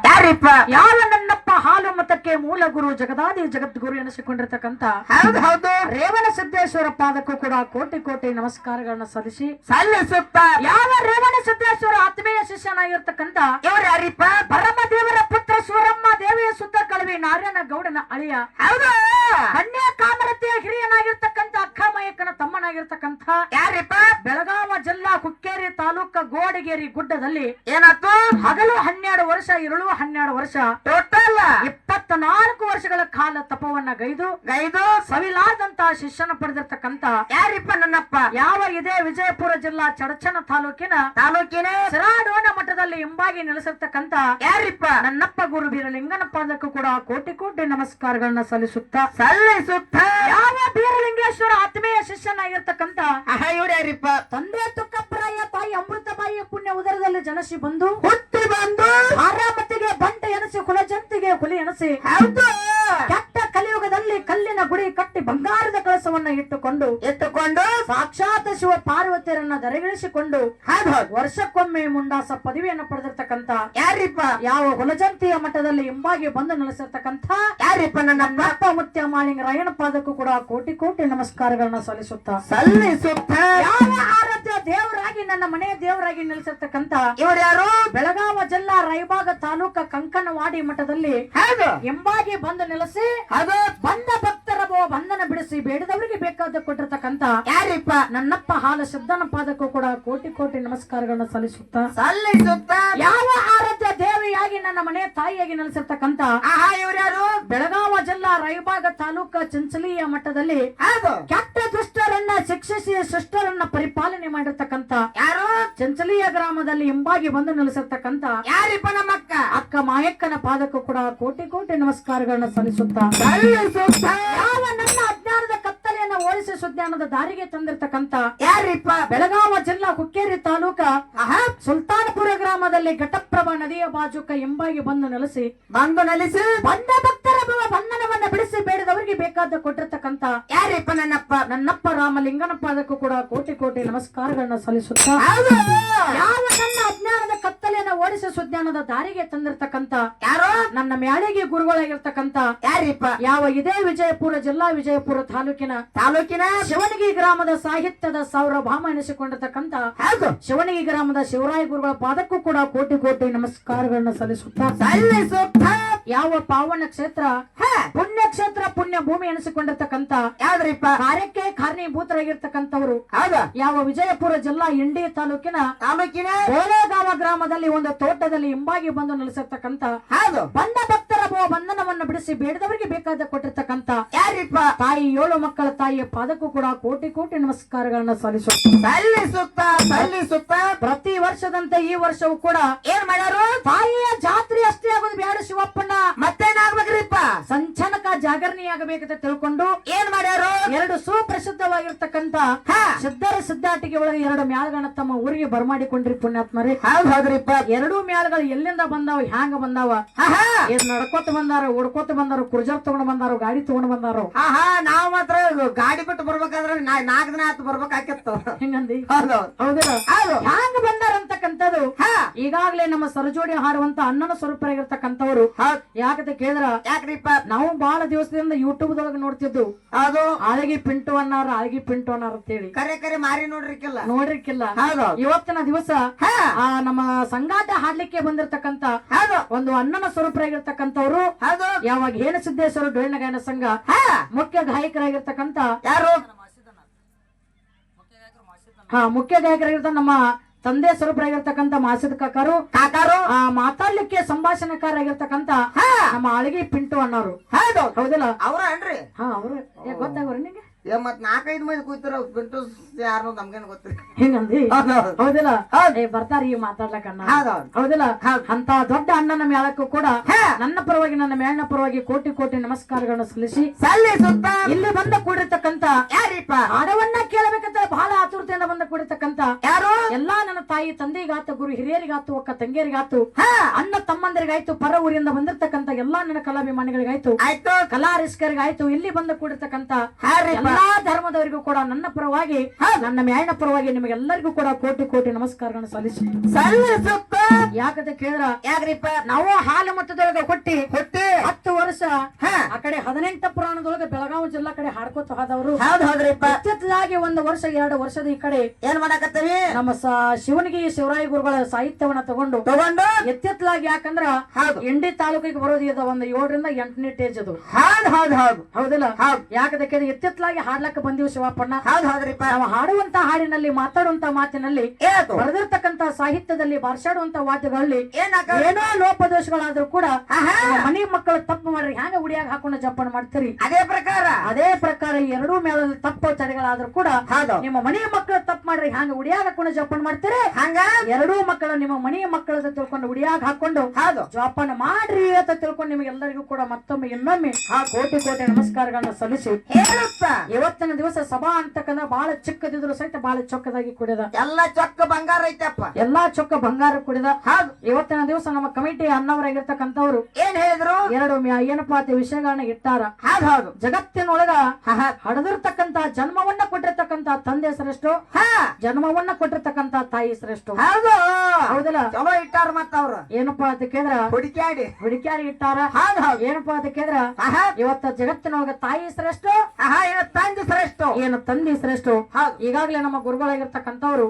ಯಾರಿಪ್ಪ? ಯಾವ ನನ್ನಪ್ಪ ಹಾಲು ಮತಕ್ಕೆ ಮೂಲ ಗುರು ಜಗದಾದಿ ಜಗದ್ಗುರು ಎನಿಸಿಕೊಂಡಿರ್ತಕ್ಕಂಥ ಹೌದು ಹೌದು ರೇವಣ ಸಿದ್ದೇಶ್ವರ ಪಾದಕ್ಕೂ ಕೂಡ ಕೋಟಿ ಕೋಟಿ ನಮಸ್ಕಾರಗಳನ್ನ ಸಲ್ಲಿಸುತ್ತ ಯಾವ ರೇವಣ ಸಿದ್ದೇಶ್ವರ ಆತ್ಮೀಯ ಶಿಷ್ಯನಾಗಿರ್ತಕ್ಕಂಥ ಇವ್ರು ಯಾರಿಪ್ಪ? ಪರಮದೇವರ ಪುತ್ರ ಸೂರಮ್ಮ ದೇವಿಯ ಸುತ್ತ ಕಳವಿ ನಾರಾಯಣ ಗೌಡನ ಅಳಿಯ ಹೌದು ಕನ್ಯಾ ಕಾಮರತಿಯ ಹಿರಿಯನಾಗಿರ್ತಕ್ಕಂಥ ಅಕ್ಕಮಯಕ್ಕನ ತಮ್ಮನಾಗಿರ್ತಕ್ಕಂಥ ಯಾರಿಪ್ಪ? ಬೆಳಗಾವ ಜಿಲ್ಲಾ ಹುಕ್ಕೇರಿ ತಾಲೂಕ ಗೋಡಗೇರಿ ಗುಡ್ಡದಲ್ಲಿ ಏನಾಯ್ತು? ಹಗಲು 12 ವರ್ಷ ಇರುಳು 12 ವರ್ಷ ಟೋಟಲ್ 24 ವರ್ಷಗಳ ಕಾಲ ತಪವನ್ನ ಗೈದು ಸವಿಲಾದಂತಹ ಶಿಷ್ಯನ ಪಡೆದಿರ್ತಕ್ಕಂಥ ಯಾರಿಪ್ಪ ನನ್ನಪ್ಪ? ಯಾವ ಇದೇ ವಿಜಯಪುರ ಜಿಲ್ಲಾ ಚಡಚನ ತಾಲೂಕಿನ ಸಿರಾಡೋಣ ಮಠದಲ್ಲಿ ಹಿಂಬಾಗಿ ನೆಲೆಸಿರ್ತಕ್ಕಂಥ ಯಾರಿಪ್ಪ? ನನ್ನಪ್ಪ ಗುರು ಬೀರಲಿಂಗನ ಪಾದಕ್ಕೂ ಕೂಡ ಕೋಟಿ ಕೋಟಿ ನಮಸ್ಕಾರಗಳನ್ನ ಸಲ್ಲಿಸುತ್ತಾ ಯಾವ ಬೀರಲಿಂಗೇಶ್ವರ ಆತ್ಮೀಯ ಶಿಷ್ಯನಾಗಿರ್ತಕ್ಕಂಥ ಇವ್ರು ಯಾರಿಪ್ಪ? ತಂದೆ ತುಕ್ಕಪ್ರಾಯ ತಾಯಿ ಅಮೃತಬಾಯಿಯ ಪುಣ್ಯ ಉದರದಲ್ಲಿ ಜನಸಿ ಬಂದು ಹುಟ್ಟಿ ಬಂದು ಆರಾಮತಿಗೆ ಬಂಟ ಎನಸಿ ಕುಲಜಂತಿಗೆ ಹುಲಿ ಎನಸಿ ಹೌದು ಕೆಟ್ಟ ಕಲಿಯುಗದಲ್ಲಿ ಕಲ್ಲಿನ ಗುಡಿ ಕಟ್ಟಿ ಬಂಗಾರದ ಕಳಸವನ್ನ ಇಟ್ಟುಕೊಂಡು ಸಾಕ್ಷಾತ್ ಶಿವ ಪಾರ್ವತಿಯರನ್ನ ದರೆಗಿಳಿಸಿಕೊಂಡು ವರ್ಷಕ್ಕೊಮ್ಮೆ ಮುಂಡಾಸ ಪದವಿಯನ್ನು ಪಡೆದಿರ್ತಕ್ಕಂಥ ಯಾರಿಪ್ಪ? ಯಾವ ಹುಲಜಂತಿಯ ಮಠದಲ್ಲಿ ಹಿಂಬಾಗಿ ಬಂದು ನೆಲೆಸಿರ್ತಕ್ಕಂಥ ಯಾರಿಪ್ಪ? ನನ್ನಪ್ಪ ಮುತ್ಯ ಮಾಳಿಂಗ ರಾಯಣ ಪಾದಕ್ಕೂ ಕೂಡ ಕೋಟಿ ಕೋಟಿ ನಮಸ್ಕಾರಗಳನ್ನ ಸಲ್ಲಿಸುತ್ತಾ ಯಾವ ಆರಾಧ್ಯ ದೇವರಾಗಿ ನನ್ನ ಮನೆಯ ದೇವರಾಗಿ ನೆಲೆಸಿರ್ತಕ್ಕಂಥ ಇವ್ರು ಯಾರು? ಬೆಳಗಾವ ಜಿಲ್ಲಾ ರಾಯಬಾಗ ತಾಲೂಕ ಕಂಕನವಾಡಿ ಮಠದಲ್ಲಿ ಹಿಂಬಾಗಿ ಬಂದು ನೆಲೆಸಿ ಬಂದ ಭಕ್ತರ ಬಂಧನ ಬಿಡಿಸಿ ಬೇಡದವರಿಗೆ ಬೇಕಾದ ಕೊಟ್ಟಿರ್ತಕ್ಕಂಥ ಯಾರಿಪ್ಪ? ನನ್ನಪ್ಪ ಹಾಲ ಶಬ್ದನ ಪಾದಕ್ಕೂ ಕೂಡ ಕೋಟಿ ಕೋಟಿ ನಮಸ್ಕಾರಗಳನ್ನ ಸಲ್ಲಿಸುತ್ತಾ ಯಾವ ಆರಾಧ್ಯ ದೇವಿಯಾಗಿ ನನ್ನ ಮನೆಯ ತಾಯಿಯಾಗಿ ನೆಲೆಸಿರ್ತಕ್ಕಂಥ ಇವ್ರು ಯಾರು? ಬೆಳಗಾವ ಜಿಲ್ಲಾ ರಾಯಬಾಗ ತಾಲೂಕ ಚಂಚಲಿಯ ಮಠದಲ್ಲಿ ಕೆಟ್ಟ ದುಷ್ಟರನ್ನ ಶಿಕ್ಷಿಸಿ ಶಿಷ್ಟರನ್ನ ಪರಿಪಾಲನೆ ಮಾಡಿರ್ತಕ್ಕಂಥ ಯಾರು? ಚಂಚಲಿಯ ಗ್ರಾಮದಲ್ಲಿ ಹಿಂಬಾಗಿ ಬಂದು ನೆಲೆಸಿರ್ತಕ್ಕಂಥ ಯಾರಿಪ್ಪ? ನಮ್ಮಕ್ಕ ಅಕ್ಕ ಮಾಯಕ್ಕನ ಪಾದಕ್ಕೂ ಕೂಡ ಕೋಟಿ ಕೋಟಿ ನಮಸ್ಕಾರಗಳನ್ನ ಸಲ್ಲಿಸುತ್ತಾ ಯಾವ ನನ್ನ ಅಜ್ಞಾನದ ಕತ್ತಲೆಯನ್ನ ಓಡಿಸಿ ಸುಜ್ಞಾನದ ದಾರಿಗೆ ತಂದಿರ್ತಕ್ಕಂಥ ಯಾರಿಪ್ಪ? ಬೆಳಗಾವ ಜಿಲ್ಲಾ ಹುಕ್ಕೇರಿ ತಾಲೂಕ ಸುಲ್ತಾನಪುರ ಗ್ರಾಮದಲ್ಲಿ ಘಟಪ್ರಭಾ ನದಿಯ ಬಾಜುಕ ಹಿಂಬಾಗಿ ಬಂದು ನೆಲೆಸಿ ಬಂದ ಭಕ್ತರ ಬಂಧನವನ್ನ ಬಿಡಿಸಿ ಬೇಡದವರಿಗೆ ಬೇಕಾದ ಕೊಟ್ಟಿರ್ತಕ್ಕಂಥ ಯಾರಿಪ್ಪ? ನನ್ನಪ್ಪ ರಾಮಲಿಂಗನ ಪಾದಕ್ಕೂ ಕೂಡ ಕೋಟಿ ಕೋಟಿ ನಮಸ್ಕಾರಗಳನ್ನ ಸಲ್ಲಿಸುತ್ತಾ ಯಾವ ನನ್ನ ಅಜ್ಞಾನದ ಕತ್ತಲೆಯನ್ನ ಓಡಿಸಿ ಸುಜ್ಞಾನದ ದಾರಿಗೆ ತಂದಿರ್ತಕ್ಕಂಥ ಯಾರು? ನನ್ನ ಮ್ಯಾಳಿಗೆ ಗುರುಗಳಾಗಿರ್ತಕ್ಕಂಥ ಯಾರಿಪ್ಪ? ಯಾವ ಇದೇ ವಿಜಯಪುರ ಜಿಲ್ಲಾ ವಿಜಯಪುರ ತಾಲೂಕಿನ ಶಿವನಗಿ ಗ್ರಾಮದ ಸಾಹಿತ್ಯದ ಸೌರಭಾಮ ಎನಿಸಿಕೊಂಡಿರ್ತಕ್ಕಂಥ ಶಿವನಗಿ ಗ್ರಾಮದ ಶಿವರಾಯ ಗುರುಗಳ ಪಾದಕ್ಕೂ ಕೂಡ ಕೋಟಿ ಕೋಟಿ ನಮಸ್ಕಾರಗಳನ್ನ ಸಲ್ಲಿಸುತ್ತಾ ಯಾವ ಪಾವನ ಕ್ಷೇತ್ರ ಪುಣ್ಯ ಕ್ಷೇತ್ರ ಪುಣ್ಯ ಭೂಮಿ ಎನಿಸಿಕೊಂಡಿರ್ತಕ್ಕಂಥ ಯಾವ್ದ್ರಿಪ್ಪ? ಕಾರ್ಯಕ್ಕೆ ಕಾರಣೀಭೂತರಾಗಿರ್ತಕ್ಕಂಥವರು ಯಾವ ವಿಜಯಪುರ ಜಿಲ್ಲಾ ಇಂಡಿ ತಾಲೂಕಿನ ಬೋಳೆಗಾವ ಗ್ರಾಮದಲ್ಲಿ ಒಂದು ತೋಟದಲ್ಲಿ ಹಿಂಬಾಗಿ ಬಂದು ನೆಲೆಸಿರ್ತಕ್ಕಂಥ ಬಂದ ಭಕ್ತರ ಬಂಧನವನ್ನು ಬಿಡಿಸಿ ಬೇಡದವರಿಗೆ ಬೇಕಾದ ಕೊಟ್ಟಿರ್ತಕ್ಕಂಥ ಯಾರಿಪ್ಪ? ತಾಯಿ 7 ಮಕ್ಕಳ ತಾಯಿಯ ಪಾದಕ್ಕೂ ಕೂಡ ಕೋಟಿ ಕೋಟಿ ನಮಸ್ಕಾರಗಳನ್ನ ಸಲ್ಲಿಸುತ್ತಾ ಪ್ರತಿ ವರ್ಷದಂತೆ ಈ ವರ್ಷವೂ ಕೂಡ ಏನ್ ಮಾಡ್ಯಾರು? ತಾಯಿಯ ಜಾತ್ರೆ ಅಷ್ಟೇ ಆಗೋದು ಬೇಡ ಶಿವಪ್ಪಣ್ಣ, ಮತ್ತೇನಾಗ್ಬೇಕ್ರಿಪ್ಪ? ಸಂಚನಕ ಜಾಗರಣಿ ಆಗಬೇಕಂತ ತಿಳ್ಕೊಂಡು ಏನ್ ಮಾಡ್ಯಾರು? 2 ಸುಪ್ರಸಿದ್ಧವಾಗಿರ್ತಕ್ಕಂಥ ಸಿದ್ಧರ ಸಿದ್ಧಾಟಿಗೆ ಒಳಗೆ 2 ಮ್ಯಾಲ್ಗಳನ್ನ ತಮ್ಮ ಊರಿಗೆ ಬರಮಾಡಿಕೊಂಡ್ರಿ ಪುಣ್ಯಾತ್ಮರೇ. ಹೌದ್ರಿಪ್ಪ. 2 ಮ್ಯಾಲ್ಗಳು ಎಲ್ಲಿಂದ ಬಂದಾವ, ಹ್ಯಾಂಗ ಬಂದಾವ? ನಡ್ಕೋತ ಬಂದಾರ, ಓಡ್ಕೋತ ಬಂದಾರ, ಕುರ್ಜರ್ ತಗೊಂಡ್ ಬಂದಾರ, ಗಾಡಿ ತಗೊಂಡ್ ಬಂದಾರ. ನಾವ್ ಮಾತ್ರ ಗಾಡಿ ಬಿಟ್ಟು ಬರ್ಬೇಕಾದ್ರೆ 4 ದಿನ ಆತು ಬರ್ಬೇಕಾಗಿತ್ತು. ಹಿಂಗಂದಿ ಹೌದಿಲ್ಲ? ಹ್ಯಾಂಗ ಬಂದಾರ ಅಂತಕ್ಕಂಥದ್ದು ಈಗಾಗಲೇ ನಮ್ಮ ಸರಜೋಡಿ ಹಾಡುವಂತ ಅಣ್ಣನ ಸ್ವರೂಪರಾಗಿರ್ತಕ್ಕಂಥವ್ರು. ಯಾಕಂತ ಕೇಳಿದ್ರ ಯಾಕ್ರಿಪ್ಪ? ನಾವು ಬಹಳ ದಿವಸದಿಂದ ಯೂಟ್ಯೂಬ್ ದೊಳಗೆ ನೋಡ್ತಿದ್ದು ಅದು ಆಳಗಿ ಪಿಂಟು ಅನ್ನಾರ ಅಂತೇಳಿ ಕರೆ ಮಾರಿ ನೋಡ್ರಿಕ್ಕಿಲ್ಲ. ಇವತ್ತಿನ ದಿವಸ ನಮ್ಮ ಸಂಗಾಟ ಹಾಡ್ಲಿಕ್ಕೆ ಬಂದಿರತಕ್ಕಂತ ಒಂದು ಅಣ್ಣನ ಸ್ವರೂಪರಾಗಿರ್ತಕ್ಕಂಥವ್ರು ಯಾವಾಗ ಹೇಣಸಿದ್ದೇಶ್ವರ ಡೊಳ್ಳಿನ ಗಾಯನ ಸಂಘ ಮುಖ್ಯ ಗಾಯಕರಾಗಿರ್ತಕ್ಕಂಥ ಯಾರು? ಮುಖ್ಯ ಗಾಯಕರಾಗಿರ್ತ ನಮ್ಮ ತಂದೆ ಸ್ವರೂಪರಾಗಿರ್ತಕ್ಕಂಥ ಮಾಸಿದ ಕಾಕಾರು ಮಾತಾಡ್ಲಿಕ್ಕೆ ಸಂಭಾಷಣೆಕಾರಾಗಿರ್ತಕ್ಕಂಥ ನಮ್ಮ ಆಳಗಿ ಪಿಂಟು ಅಣ್ಣವರು. ಹೌದಿಲ್ಲ? ಅವ್ರ ಅನ್ರಿ? ಅವ್ರು ಗೊತ್ತಾಗ್ರಿ ನಿಂಗೆ? ಮತ್ 4-5 ಮಂದಿ ಕೂತಾರ ಪಿಂಟು ಯಾರು ನಮ್ಗೇನ್ ಗೊತ್ತಿಲ್ಲ. ಹಿಂಗಂದಿ ಹೌದಿಲ್ಲ? ಬರ್ತಾರ ಈ ಮಾತಾಡ್ಲಕ್ಕ. ಹೌದಿಲ್ಲ? ಅಂತ ದೊಡ್ಡ ಅಣ್ಣನ ಮೇಳಕ್ಕೂ ಕೂಡ ನನ್ನ ಪರವಾಗಿ ನನ್ನ ಮೇಳನ ಪರವಾಗಿ ಕೋಟಿ ಕೋಟಿ ನಮಸ್ಕಾರಗಳನ್ನ ಸಲ್ಲಿಸುತ್ತಾ ಇಲ್ಲಿ ಬಂದ ಕೂಡಿರ್ತಕ್ಕಂಥ ಯಾರಿಪ್ಪ? ಹಾಡವನ್ನ ಕೇಳಬೇಕಂತ ಬಹಳ ಆತುರತೆಯಿಂದ ಬಂದ ಕೂಡಿರ್ತಕ್ಕಂಥ ಯಾರು? ಎಲ್ಲಾ ನನ್ನ ತಾಯಿ ತಂದೆಗಾತು, ಗುರು ಹಿರಿಯರಿಗಾತು, ಅಕ್ಕ ತಂಗಿಯರಿಗಾತು, ಅಣ್ಣ ತಮ್ಮಂದರಿಗಾಯ್ತು, ಪರ ಊರಿಂದ ಬಂದಿರ್ತಕ್ಕಂಥ ಎಲ್ಲಾ ನನ್ನ ಕಲಾಭಿಮಾನಿಗಳಿಗಾಯ್ತು, ಆಯ್ತು, ಕಲಾ ರಸಿಕರಿಗಾಯ್ತು, ಇಲ್ಲಿ ಬಂದ ಕೂಡಿರ್ತಕ್ಕಂಥ ಎಲ್ಲಾ ಎಲ್ಲಾ ಧರ್ಮದವರಿಗೂ ಕೂಡ ನನ್ನ ಪರವಾಗಿ ನನ್ನ ಮ್ಯಾಯನ ಪರವಾಗಿ ನಿಮಗೆಲ್ಲರಿಗೂ ಕೂಡ ಕೋಟಿ ಕೋಟಿ ನಮಸ್ಕಾರಗಳನ್ನು ಸಲ್ಲಿಸುತ್ತ ಯಾಕಂತ ಕೇಳಿದ್ರ ಯಾಕ್ರಿಪ್ಪ ನಾವು ಹಾಲು ಮತದೊಳಗ ಕೊಟ್ಟಿ ಹುಟ್ಟಿ 10 ವರ್ಷ ಹಾ ಆ ಕಡೆ 18 ಪುರಾಣದೊಳಗ ಬೆಳಗಾವಿ ಜಿಲ್ಲಾ ಕಡೆ ಹಾಡ್ಕೋತ ಹೋದವರು ಹೌದ್ರಿಪ್ಪ ಇತ್ತಿತ್ತಲಾಗಿ 1 ವರ್ಷ 2 ವರ್ಷದ ಈ ಕಡೆ ಏನ್ ಮಾಡಕತ್ತೀವಿ ನಮ್ಮ ಶಿವನಿಗೆ ಶಿವರಾಯ ಗುರುಗಳ ಸಾಹಿತ್ಯವನ್ನ ತಗೊಂಡು ಎತ್ತಿತ್ತಲಾಗಿ ಯಾಕಂದ್ರ ಹೌದು ಇಂಡಿ ತಾಲೂಕಿಗೆ ಬರೋದು ಇದು ಒಂದು 7 ರಿಂದ 8ನೇ ಸ್ಟೇಜ್ ಅದು ಹೌದು ಹೌದಿಲ್ಲ ಹೌದು ಯಾಕಂದ್ರೆ ಎತ್ತಿತ್ತಲಾಗಿ ಹಾಡ್ಲಕ್ಕ ಬಂದಿವಿ ಶಿವಪ್ಪಣ್ಣ ಹೌದ್ರಿಪ್ಪ ನಾವು ಹಾಡುವಂತ ಹಾಡಿನಲ್ಲಿ ಮಾತಾಡುವಂತ ಮಾತಿನಲ್ಲಿ ಏತು ಬರೆದಿರ್ತಕ್ಕಂತ ಸಾಹಿತ್ಯದಲ್ಲಿ ಬಾರ್ಸಾಡುವಂತ ವಾದ್ಯಗಳಲ್ಲಿ ಏನಾಗ ಏನೋ ಲೋಪದೋಷಗಳಾದ್ರೂ ಕೂಡ ಆಹಾ. ನಿಮ್ಮ ಮನೆ ಮಕ್ಕಳು ತಪ್ಪು ಮಾಡ್ರಿ ಹ್ಯಾಂಗ ಉಡಿಯಾಗ ಹಾಕೊಂಡು ಜಪ್ಪಣ ಮಾಡ್ತೀರಿ ಅದೇ ಪ್ರಕಾರ ಅದೇ ಪ್ರಕಾರ ಈ ಎರಡೂ ಮೇಳಲ್ಲಿ ತಪ್ಪು ತಡೆಗಳಾದ್ರೂ ಕೂಡ ಹೌದು ನಿಮ್ಮ ಮನೆಯ ಮಕ್ಕಳು ತಪ್ಪು ಮಾಡ್ರಿ ಹ್ಯಾಂಗ ಉಡಿಯಾಗ ಹಾಕೊಂಡು ಜಪ್ಪಣ ಮಾಡ್ತೀರಿ ಹಂಗ ಎರಡೂ ಮಕ್ಕಳು ನಿಮ್ಮ ಮನೆಯ ಮಕ್ಕಳ ತಿಳ್ಕೊಂಡು ಉಡಿಯಾಗ ಹಾಕೊಂಡು ಹೌದು ಜೋಪಾನ ಮಾಡ್ರಿ ಅಂತ ತಿಳ್ಕೊಂಡು ನಿಮಗೆಲ್ಲರಿಗೂ ಕೂಡ ಮತ್ತೊಮ್ಮೆ ಇನ್ನೊಮ್ಮೆ ಕೋಟಿ ಕೋಟಿ ನಮಸ್ಕಾರಗಳನ್ನ ಸಲ್ಲಿಸಿ ಹೇಳುತ್ತ ಇವತ್ತಿನ ದಿವಸ ಸಭಾ ಅಂತಕ್ಕಂದ್ರ ಬಹಳ ಚಿಕ್ಕದಿದ್ರು ಸಹಿತ ಬಹಳ ಚೊಕ್ಕದಾಗಿ ಕುಡಿದ ಎಲ್ಲ ಚೊಕ್ಕ ಬಂಗಾರ ಐತಪ್ಪ ಎಲ್ಲಾ ಚೊಕ್ಕ ಬಂಗಾರ ಕುಡಿದ ಹೌದು ಇವತ್ತಿನ ದಿವಸ ನಮ್ಮ ಕಮಿಟಿ ಅನ್ನವರಾಗಿರ್ತಕ್ಕಂಥವ್ರು ಏನ್ ಹೇಳಿದ್ರು ಎರಡು ಏನಪ್ಪಾ ಅಂತ ವಿಷಯಗಳನ್ನ ಇಟ್ಟಾರ ಹೌದು ಜಗತ್ತಿನೊಳಗ ಹಡದಿರ್ತಕ್ಕಂತ ಜನ್ಮವನ್ನ ಕೊಟ್ಟಿರ್ತಕ್ಕಂತ ತಂದೆ ಶ್ರೇಷ್ಠ ಜನ್ಮವನ್ನ ಕೊಟ್ಟಿರ್ತಕ್ಕಂತ ತಾಯಿ ಶ್ರೇಷ್ಠ ಹೌದು ಹೌದಲ್ಲ ಚಲೋ ಇಟ್ಟಾರ ಮತ್ತ ಅವ್ರು ಏನಪ್ಪಾ ಅಂತ ಕೇಳಿದ್ರ ಹುಡುಕ್ಯಾಡಿ ಹುಡುಕ್ಯಾರಿ ಇಟ್ಟಾರ ಹೌದು ಹೌದು ಏನಪ್ಪಾ ಅಂತ ಕೇಳಿದ್ರ ಇವತ್ತ ಜಗತ್ತಿನೊಳಗ ತಾಯಿ ಶ್ರೇಷ್ಠ ತಂದೆ ಶ್ರೇಷ್ಠ ಏನು ತಂದೆ ಶ್ರೇಷ್ಠ ಹೌದು ಈಗಾಗಲೇ ನಮ್ಮ ಗುರುಗಳಾಗಿರ್ತಕ್ಕಂಥವ್ರು